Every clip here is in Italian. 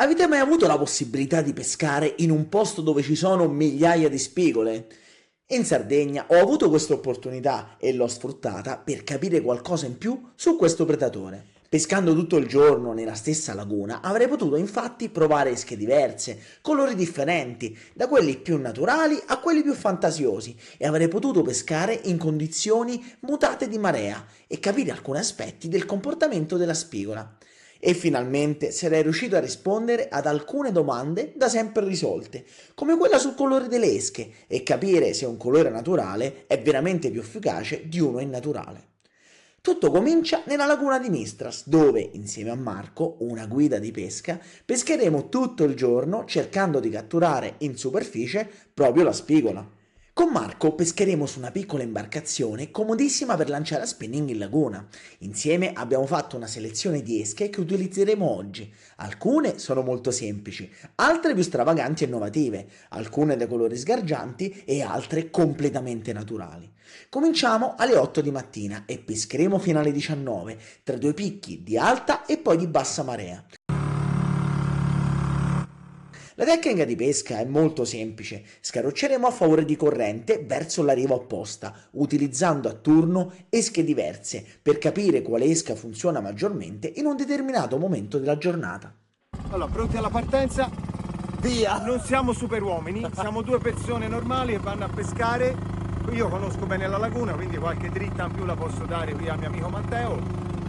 Avete mai avuto la possibilità di pescare in un posto dove ci sono migliaia di spigole? In Sardegna ho avuto questa opportunità e l'ho sfruttata per capire qualcosa in più su questo predatore. Pescando tutto il giorno nella stessa laguna avrei potuto infatti provare esche diverse, colori differenti, da quelli più naturali a quelli più fantasiosi, e avrei potuto pescare in condizioni mutate di marea e capire alcuni aspetti del comportamento della spigola. E finalmente sarei riuscito a rispondere ad alcune domande da sempre risolte, come quella sul colore delle esche, e capire se un colore naturale è veramente più efficace di uno innaturale. Tutto comincia nella laguna di Mistras, dove, insieme a Marco, una guida di pesca, pescheremo tutto il giorno cercando di catturare in superficie proprio la spigola. Con Marco pescheremo su una piccola imbarcazione comodissima per lanciare a spinning in laguna. Insieme abbiamo fatto una selezione di esche che utilizzeremo oggi. Alcune sono molto semplici, altre più stravaganti e innovative, alcune dai colori sgargianti e altre completamente naturali. Cominciamo alle 8 di mattina e pescheremo fino alle 19, tra due picchi di alta e poi di bassa marea. La tecnica di pesca è molto semplice: scarrocceremo a favore di corrente verso la riva opposta, utilizzando a turno esche diverse per capire quale esca funziona maggiormente in un determinato momento della giornata. Allora, pronti alla partenza? Via! Non siamo superuomini, siamo due persone normali che vanno a pescare. Io conosco bene la laguna, quindi qualche dritta in più la posso dare qui al mio amico Matteo,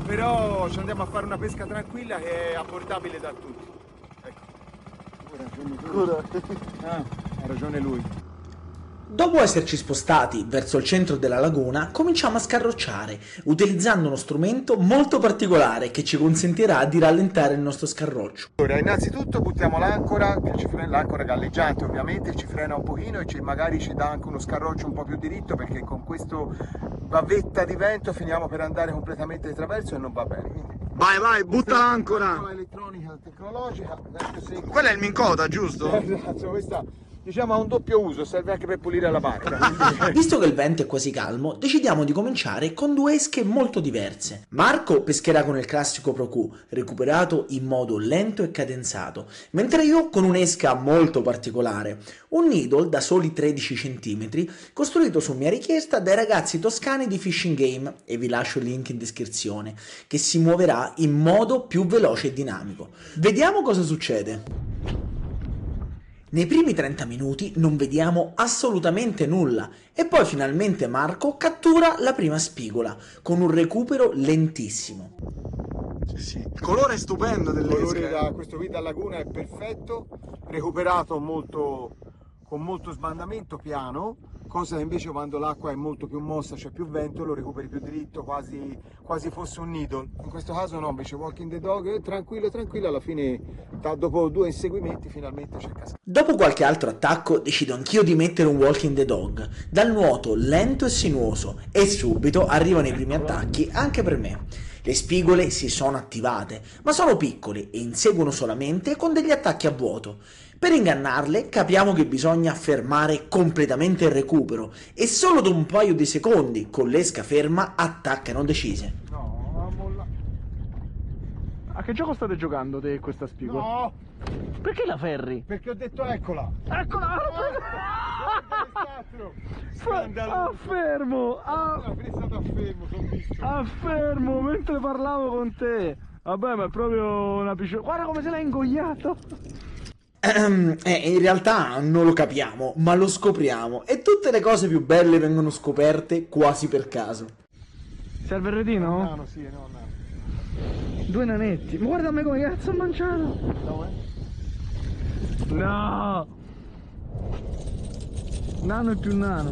però ci andiamo a fare una pesca tranquilla che è abbordabile da tutti. Ha ragione lui. Dopo esserci spostati verso il centro della laguna, cominciamo a scarrocciare, utilizzando uno strumento molto particolare che ci consentirà di rallentare il nostro scarroccio. Allora, innanzitutto buttiamo l'ancora, l'ancora galleggiante ovviamente, ci frena un pochino e magari ci dà anche uno scarroccio un po' più diritto, perché con questo bavetta di vento finiamo per andare completamente di traverso e non va bene. Quindi, vai, butta l'ancora! Elettronica tecnologica. Quella è il Minn Kota, giusto? Esatto, questa diciamo ha un doppio uso, serve anche per pulire la barca. Visto che il vento è quasi calmo, decidiamo di cominciare con due esche molto diverse. Marco pescherà con il classico Pro Q, recuperato in modo lento e cadenzato, mentre io con un'esca molto particolare, un needle da soli 13 cm, costruito su mia richiesta dai ragazzi toscani di Fishing Game, e vi lascio il link in descrizione, che si muoverà in modo più veloce e dinamico. Vediamo cosa succede. Nei primi 30 minuti non vediamo assolutamente nulla e poi finalmente Marco cattura la prima spigola con un recupero lentissimo. Sì. Il colore è stupendo dell'esca. Il colore da questo qui da laguna è perfetto, recuperato con molto sbandamento piano, cosa che invece quando l'acqua è molto più mossa, c'è più vento, lo recuperi più dritto, quasi fosse un needle. In questo caso no, invece Walking the Dog, tranquillo, alla fine dopo due inseguimenti finalmente c'è cascato. Dopo qualche altro attacco decido anch'io di mettere un Walking the Dog, dal nuoto lento e sinuoso, e subito arrivano i primi attacchi anche per me. Le spigole si sono attivate, ma sono piccole e inseguono solamente con degli attacchi a vuoto. Per ingannarle capiamo che bisogna fermare completamente il recupero e solo dopo un paio di secondi, con l'esca ferma, attaccano decise. No, molla. A che gioco state giocando te e questa spigola? No! Perché la ferri? Perché ho detto eccola! Eccola! Fermo! Fermo, mentre parlavo con te! Vabbè, ma è proprio una piscina. Guarda come se l'ha ingoiato! In realtà non lo capiamo, ma lo scopriamo, e tutte le cose più belle vengono scoperte quasi per caso. Serve il retino? Nano, sì, no, nano. Due nanetti. Ma guarda a me come cazzo ho mangiato! No! Nano e più nano.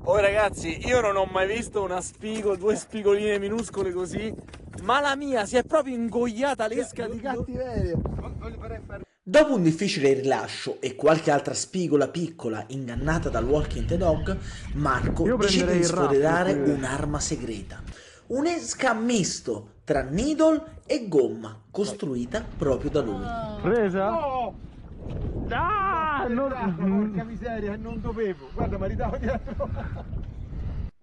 Oh ragazzi, io non ho mai visto due spigoline minuscole così, ma la mia si è proprio ingoiata l'esca di cattiveria. Dopo un difficile rilascio e qualche altra spigola piccola ingannata dal Walking the Dog, Marco decide di sfoderare un'arma segreta. Un'esca misto tra needle e gomma, costruita proprio da lui. Presa? No! Ah! Porca miseria, non dovevo. Guarda, mi ridavo dietro.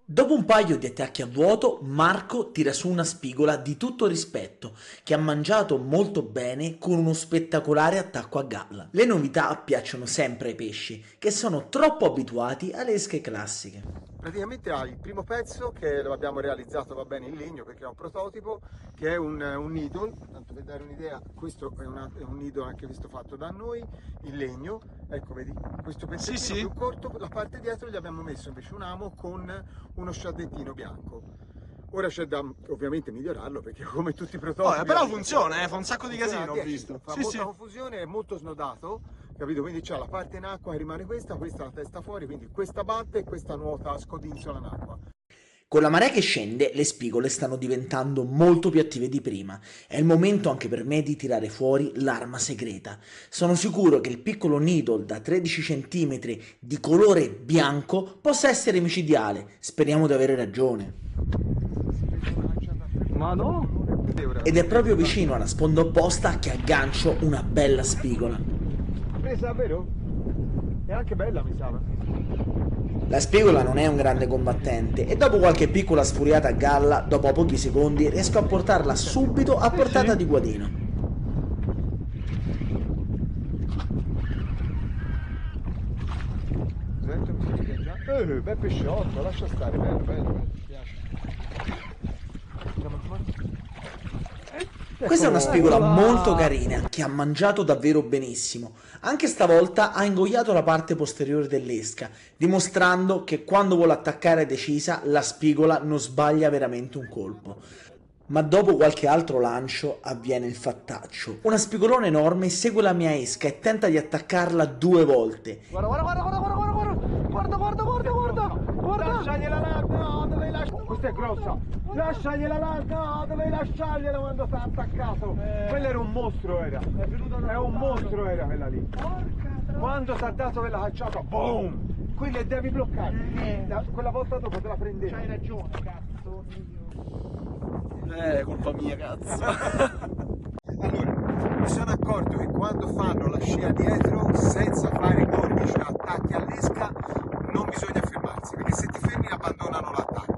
Dopo un paio di attacchi a vuoto, Marco tira su una spigola di tutto rispetto, che ha mangiato molto bene con uno spettacolare attacco a galla. Le novità piacciono sempre ai pesci, che sono troppo abituati alle esche classiche. Praticamente hai il primo pezzo che lo abbiamo realizzato, va bene, in legno perché è un prototipo, che è un needle, tanto per dare un'idea, questo è un needle anche questo fatto da noi, in legno, ecco vedi, questo pezzettino più corto, la parte dietro gli abbiamo messo invece un amo con uno sciadettino bianco. Ora c'è da ovviamente migliorarlo perché come tutti i prototipi... però funziona, fa un sacco di casino, ho visto. Fa molta confusione, è molto snodato, capito? Quindi c'è la parte in acqua che rimane questa la testa fuori, quindi questa batte e questa nuota scodinzola in acqua. Con la marea che scende, le spigole stanno diventando molto più attive di prima. È il momento anche per me di tirare fuori l'arma segreta. Sono sicuro che il piccolo needle da 13 cm di colore bianco possa essere micidiale. Speriamo di avere ragione. Ma no? Ed è proprio vicino alla sponda opposta che aggancio una bella spigola. Presa, vero? È anche bella, mi sa. La spigola non è un grande combattente e dopo qualche piccola sfuriata a galla, dopo pochi secondi, riesco a portarla subito a portata di guadino. Bel pesciotto, lascia stare, bello, mi piace. Questa è una spigola molto carina che ha mangiato davvero benissimo. Anche stavolta ha ingoiato la parte posteriore dell'esca, dimostrando che quando vuole attaccare decisa la spigola non sbaglia veramente un colpo. Ma dopo qualche altro lancio avviene il fattaccio. Una spigolona enorme segue la mia esca e tenta di attaccarla 2 volte. Guarda! Lasciagliela larga, no, dovevi lasciare. Questa è grossa. Lasciagliela larga, no, dovevi lasciargliela quando sta attaccato. Quello era un mostro, era. È un mostro, era quella lì. Quando ti ha dato quella cacciata, boom! Quella devi bloccare. Quella volta dopo te la prendevi. C'hai ragione, cazzo. Colpa mia, cazzo. Allora, mi sono accorto che quando fanno la scia dietro, senza fare gordi, cioè attacchi all'esca, non bisogna fermarsi, perché se ti fermi abbandonano l'attacco.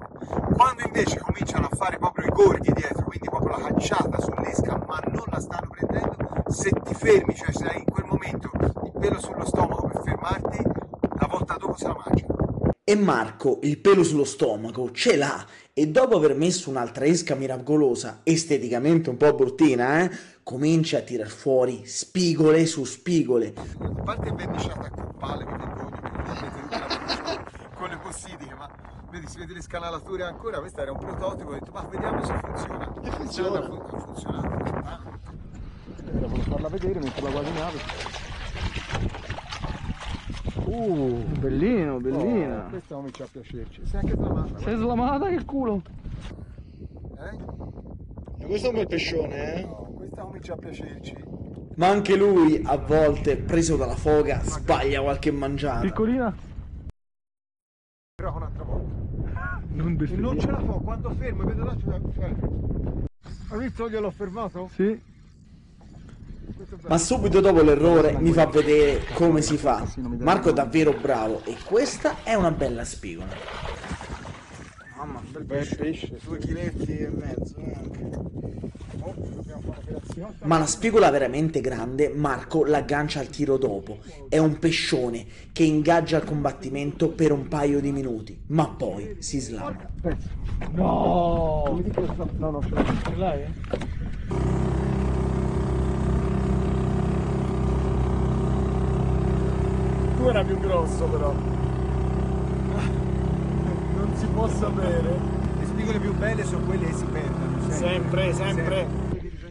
Quando invece cominciano a fare proprio i gordi dietro, quindi proprio la cacciata sull'esca, ma non la stanno prendendo, se ti fermi, cioè se hai in quel momento il pelo sullo stomaco per fermarti, la volta dopo se la mangiano. E Marco il pelo sullo stomaco ce l'ha e dopo aver messo un'altra esca miracolosa, esteticamente un po' bruttina, comincia a tirar fuori spigole su spigole. A parte è verniciata a coppale, mi vergogno, con le possidiche, ma vedi, si vede le scanalature ancora, questo era un prototipo, ho detto ma vediamo se funziona. Che funziona? Ha funzionato. Volevo farla vedere, metterla qua di nave. Bellino, bellina. Questa comincia a piacerci. Sei anche slamata. Sei slamata che culo. Questo è un bel pescione, No, questa comincia a piacerci. Ma anche lui, a volte, preso dalla foga, sbaglia qualche mangiata. Piccolina? Però un'altra volta. Non E non ce la fa, quando fermo, vedo là, hai visto gliel'ho fermato? Sì. Ma subito dopo l'errore mi fa vedere come si fa. Marco è davvero bravo e questa è una bella spigola. Mamma, bel pesce, 2 chiletti e mezzo anche. Oh, dobbiamo fare un'operazione. Ma la spigola veramente grande Marco l'aggancia al tiro dopo. È un pescione che ingaggia il combattimento per un paio di minuti, ma poi si slama. No! No, ce l'hai. Ce l'hai? Tu era più grosso però. Non si può sapere. Le spigole più belle sono quelle che si perdono. Sempre.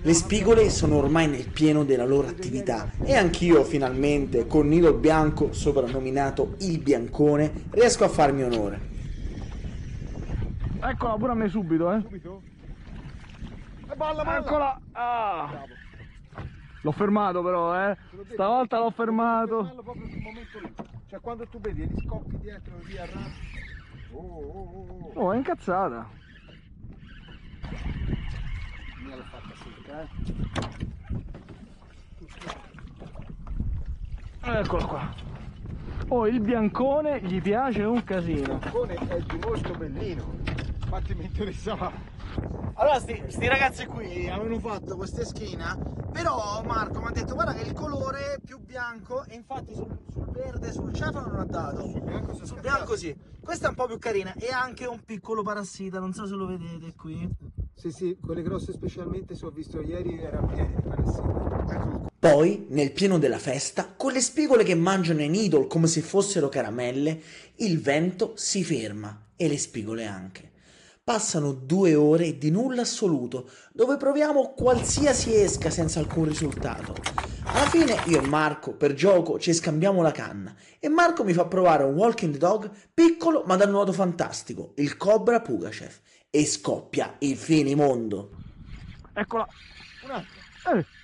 Le spigole sono ormai nel pieno della loro attività e anch'io finalmente, con Nilo Bianco, soprannominato il Biancone, riesco a farmi onore. Eccola pure a me subito, Subito? E balla! Eccola! Ah. L'ho fermato però, Stavolta l'ho fermato. Proprio sul momento lì. Cioè quando tu vedi gli scoppi dietro via Oh, è incazzata. Mia l'ho fatta secca, Eccola qua. Oh, il biancone gli piace un casino. Il biancone è di molto bellino, infatti mi interessava. Allora, sti ragazzi qui avevano fatto questa schina, però Marco mi ha detto guarda che il colore è più bianco e infatti sul verde, sul cefalo non ha dato. Sul bianco sì. Questa è un po' più carina e ha anche un piccolo parassita, non so se lo vedete qui. Sì, quelle grosse specialmente, se ho visto ieri, erano piene di parassiti. Eccolo qua. Poi, nel pieno della festa, con le spigole che mangiano i needle come se fossero caramelle, il vento si ferma e le spigole anche. Passano 2 ore di nulla assoluto, dove proviamo qualsiasi esca senza alcun risultato. Alla fine io e Marco, per gioco, ci scambiamo la canna e Marco mi fa provare un walking dog piccolo ma dal nuoto fantastico, il Cobra Pugachev, e scoppia il finimondo. Eccola. Un attimo.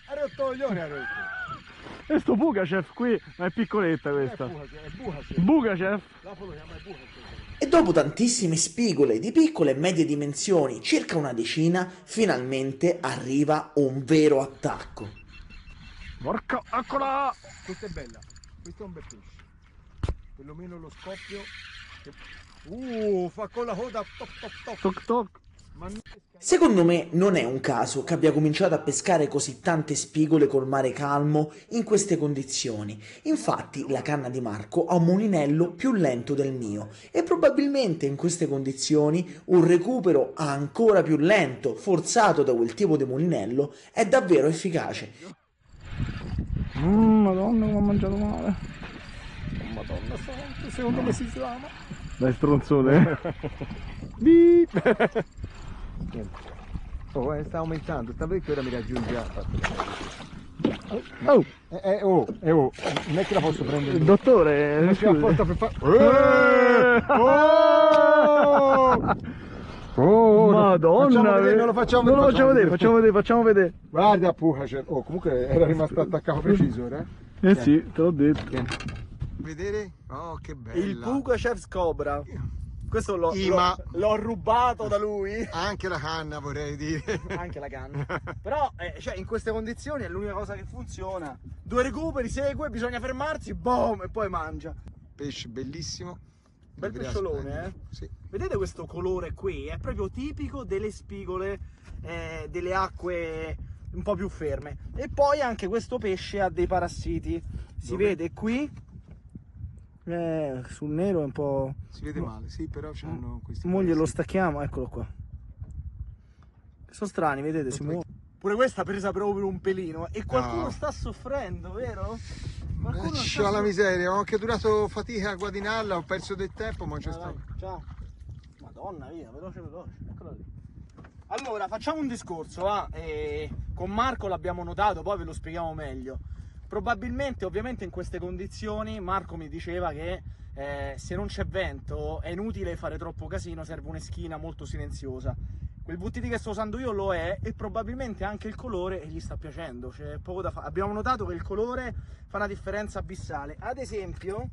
Ha rotto il coglione, ha rotto. E sto Pugachev qui, ma è piccoletta questa. È Pugachev. Pugachev? Dopo lo chiama Pugachev. E dopo tantissime spigole di piccole e medie dimensioni, circa una decina, finalmente arriva un vero attacco. Porca, eccola! Questa è bella, questo è un bel pesce. Perlomeno lo scoppio. Fa con la coda toc toc toc. Toc toc. Ma Secondo me non è un caso che abbia cominciato a pescare così tante spigole col mare calmo in queste condizioni. Infatti la canna di Marco ha un mulinello più lento del mio e probabilmente in queste condizioni un recupero ancora più lento, forzato da quel tipo di mulinello, è davvero efficace. Madonna come ho mangiato male. Madonna santa, secondo me si slama. Dai stronzone. Beep. Sta aumentando, sta perché ora mi raggiunge. Oh, Non è che la posso prendere. il dottore. Non ce la porta per fare. Madonna, non lo facciamo non lo facciamo vedere, vedere. facciamo vedere. Guarda Pugachev. Oh, comunque era rimasto attaccato preciso, eh? Eh sì, te l'ho detto. Vedere? Oh, che bello. Il Pugachev Cobra. Questo l'ho rubato da lui. Anche la canna, vorrei dire. Anche la canna. Però cioè, in queste condizioni è l'unica cosa che funziona. 2 recuperi, segue, bisogna fermarsi, boom, e poi mangia. Pesce bellissimo. Bel pesciolone, Sì. Vedete questo colore qui? È proprio tipico delle spigole, delle acque un po' più ferme. E poi anche questo pesce ha dei parassiti. Si vede qui. Sul nero è un po'. Si vede male, sì, però c'hanno questi. Mo glielo stacchiamo, eccolo qua. Sono strani, vedete? Si muove. Pure questa presa proprio per un pelino. E qualcuno sta soffrendo, vero? C'ho la miseria, ho anche durato fatica a guadagnarla, ho perso del tempo, ma c'è stato. Ciao. Madonna via, veloce. Eccola lì. Allora, facciamo un discorso, va? Con Marco l'abbiamo notato, poi ve lo spieghiamo meglio. Probabilmente, ovviamente in queste condizioni, Marco mi diceva che se non c'è vento è inutile fare troppo casino, serve un'eschina molto silenziosa. Quel VTT che sto usando io lo è e probabilmente anche il colore gli sta piacendo, c'è poco da fare. Abbiamo notato che il colore fa una differenza abissale. Ad esempio,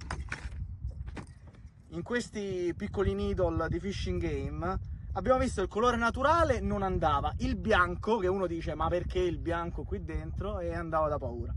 in questi piccoli needle di Fishing Game abbiamo visto il colore naturale non andava, il bianco, che uno dice ma perché il bianco qui dentro, e andava da paura.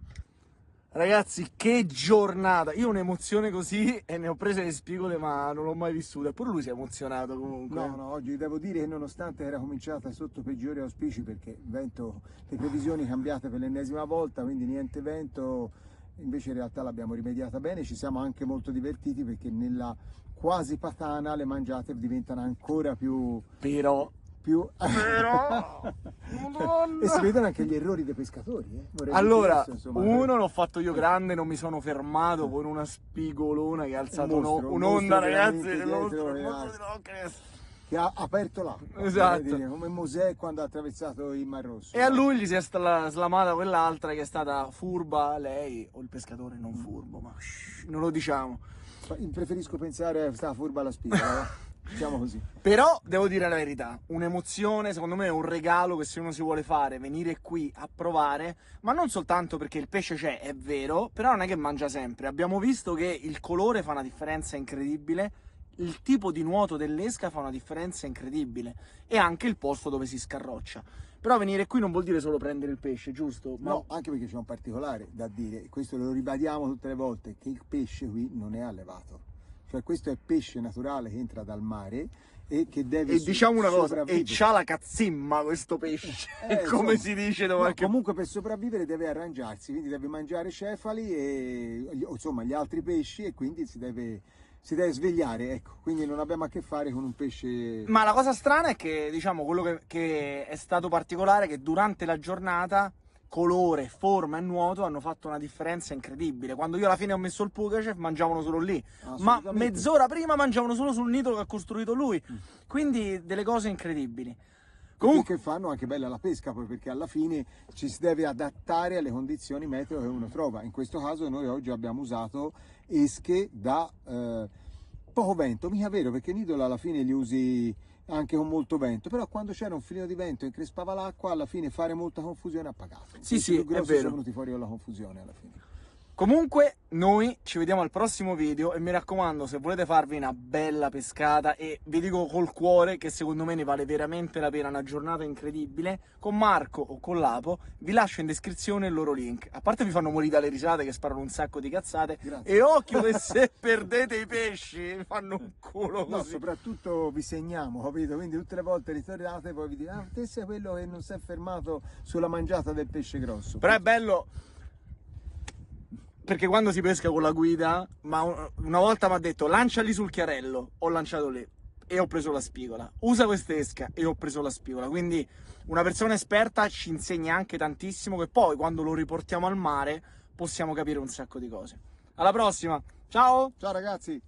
Ragazzi, che giornata! Io ho un'emozione così e ne ho prese le spigole, ma non l'ho mai vissuta. Eppure lui si è emozionato comunque. No, oggi devo dire che nonostante era cominciata sotto peggiori auspici, perché il vento, le previsioni cambiate per l'ennesima volta, quindi niente vento, invece in realtà l'abbiamo rimediata bene, ci siamo anche molto divertiti perché nella quasi patana le mangiate diventano ancora più... Però... E si vedono anche gli errori dei pescatori, Allora, dire questo, uno l'ho fatto io grande, non mi sono fermato con una spigolona che ha alzato un'onda, ragazzi, che ha aperto l'acqua, esatto, come Mosè quando ha attraversato il Mar Rosso. E a lui gli si è slamata quell'altra che è stata furba, lei, o il pescatore non furbo, ma non lo diciamo. Preferisco pensare che stava furba la spigola. Diciamo così. Però devo dire la verità, un'emozione, secondo me è un regalo che se uno si vuole fare, venire qui a provare, ma non soltanto perché il pesce c'è, è vero, però non è che mangia sempre. Abbiamo visto che il colore fa una differenza incredibile il tipo di nuoto dell'esca fa una differenza incredibile, e anche il posto dove si scarroccia. Però venire qui non vuol dire solo prendere il pesce, giusto? Ma No, anche perché c'è un particolare da dire, questo lo ribadiamo tutte le volte, che il pesce qui non è allevato. Cioè questo è pesce naturale che entra dal mare e che deve diciamo una cosa, e sopravvivere. c'ha la cazzimma questo pesce, come insomma, si dice da no, qualche... comunque per sopravvivere deve arrangiarsi, quindi deve mangiare cefali e insomma gli altri pesci, e quindi si deve svegliare, ecco. Quindi non abbiamo a che fare con un pesce. Ma la cosa strana è che, diciamo, quello che è stato particolare è che durante la giornata colore, forma e nuoto hanno fatto una differenza incredibile. Quando io alla fine ho messo il Pugachev mangiavano solo lì, ma mezz'ora prima mangiavano solo sul nido che ha costruito lui. Quindi delle cose incredibili. Comunque che fanno anche bella la pesca, poi, perché alla fine ci si deve adattare alle condizioni meteo che uno trova. In questo caso noi oggi abbiamo usato esche da poco vento, mica vero, perché Nidola alla fine li usi anche con molto vento, però quando c'era un filino di vento e increspava l'acqua, alla fine fare molta confusione ha pagato. Sì, sì, è vero. Sono venuti fuori con la confusione alla fine. Comunque noi ci vediamo al prossimo video, e mi raccomando, se volete farvi una bella pescata, e vi dico col cuore che secondo me ne vale veramente la pena, una giornata incredibile, con Marco o con Lapo, vi lascio in descrizione il loro link. A parte vi fanno morire dalle risate che sparano un sacco di cazzate. Grazie. E occhio che se perdete i pesci vi fanno un culo così. No, soprattutto vi segniamo, capito? Quindi tutte le volte ritornate poi vi dite, ah, te sei quello che non si è fermato sulla mangiata del pesce grosso. Però è bello, perché quando si pesca con la guida, ma una volta mi ha detto lanciali sul chiarello, ho lanciato lì e ho preso la spigola, usa quest'esca e ho preso la spigola. Quindi una persona esperta ci insegna anche tantissimo, che poi quando lo riportiamo al mare possiamo capire un sacco di cose. Alla prossima, ciao! Ciao ragazzi!